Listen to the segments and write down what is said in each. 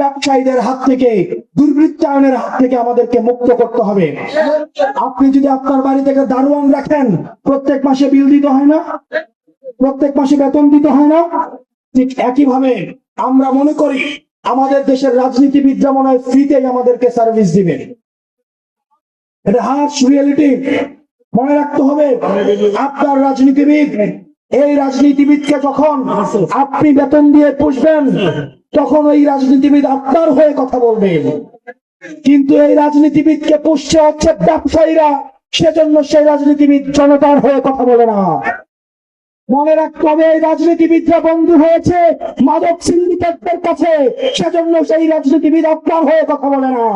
ব্যবসায়ীদের হাত থেকে, দুর্বৃত্তায়নের হাত থেকে আমাদেরকে মুক্ত করতে হবে। আপনি যদি আপনার বাড়ি থেকে দারোয়ান রাখেন, প্রত্যেক মাসে বিল দিতে হয় না? প্রত্যেক মাসে বেতন দিতে হয় না? ঠিক একইভাবে আমরা মনে করি আমাদের দেশের রাজনীতিবিদরা মনে হয় ফ্রিতেই আমাদেরকে সার্ভিস দিবেন। এটা হার্শ রিয়েলিটি, মনে রাখতে হবে। আপনার রাজনীতিবিদ, এই রাজনীতিবিদকে যখন আপনি বেতন দিয়ে পুষবেন, তখন ওই রাজনীতিবিদ আপনার হয়ে কথা বলবেন। কিন্তু এই রাজনীতিবিদকে পুষছে হচ্ছে ব্যবসায়ীরা, সেজন্য সেই রাজনীতিবিদ জনতার হয়ে কথা বলে না। মনে রাখতে হবে, এই রাজনীতিবিদরা বন্ধু হয়েছে মাদক সিন্ডিকেটদের কাছে, সেজন্য সেই রাজনীতিবিদ আপনার হয়ে কথা বলে না।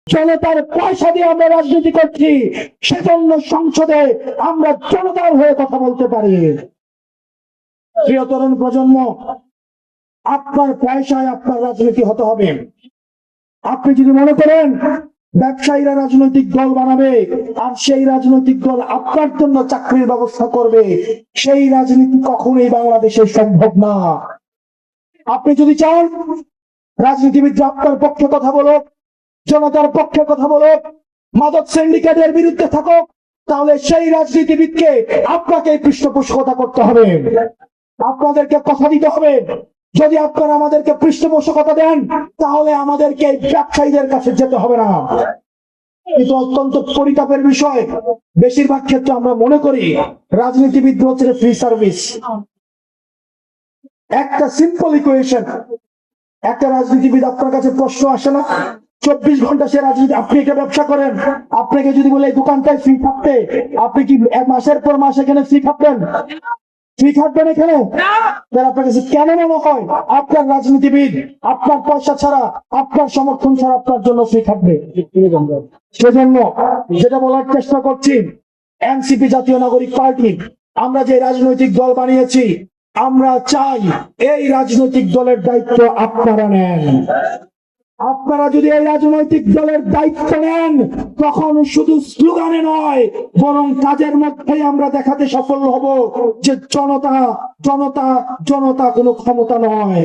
জনতার পয়সা দিয়ে আমরা রাজনীতি করছি, সেজন্য সংসদে আমরা জনতার হয়ে কথা বলতে পারি। প্রিয় তরুণ প্রজন্ম, আপনার পয়সায় আপনার রাজনীতি হতে হবে। আপনি যদি মনে করেন ব্যবসায়ীরা রাজনৈতিক দল বানাবে আর সেই রাজনৈতিক দল আপনার জন্য চাকরির ব্যবস্থা করবে, সেই রাজনীতি কখনোই বাংলাদেশে সম্ভব না। আপনি যদি চান রাজনীতিবিদরা আপনার পক্ষে কথা বলুক, জনতার পক্ষে কথা বলুক, মাদক সিন্ডিকেটের বিরুদ্ধে থাকুক, তাহলে সেই রাজনীতিবিদকে আপনাকে পৃষ্ঠপোষকতা করতে হবে, আপনাদেরকে কথা দিতে হবে। যদি আপনারা আমাদেরকে পৃষ্ঠপোষকতা দেন, তাহলে আমাদেরকে ব্যবসায়ীদের কাছে যেতে হবে না। কিন্তু অত্যন্ত পরিতাপের বিষয়, বেশিরভাগ ক্ষেত্রে আমরা মনে করি রাজনীতিবিদ হচ্ছে ফ্রি সার্ভিস। একটা সিম্পল ইকুয়েশন, একটা রাজনীতিবিদ আপনার কাছে প্রশ্ন আসে না, 24 ঘন্টা সে রাজনীতি, আপনি একটা ব্যবসা করেন, আপনাকে যদি বলে এই দোকানটায় ফ্রি থাকতে, আপনি কি এক মাসের পর মাস এখানে ফ্রি থাকবেন? ফ্রি থাকবেন এখানে? আপনার কাছে কেন মনে হয় আপনার রাজনীতিবিদ আপনার পয়সা ছাড়া, আপনার সমর্থন ছাড়া আপনার জন্য ফ্রি থাকবে? সেজন্য যেটা বলার চেষ্টা করছি, এনসিপি জাতীয় নাগরিক পার্টি, আমরা যে রাজনৈতিক দল বানিয়েছি, আমরা চাই এই রাজনৈতিক দলের দায়িত্ব আপনারা নেন। আপনারা যদি এই রাজনৈতিক দলের দায়িত্ব নেন, তখন শুধু স্লোগানে নয়, বরং কাজের মধ্যেই আমরা দেখাতে সফল হব যে জনতা জনতা জনতা কোনো ক্ষমতা নয়।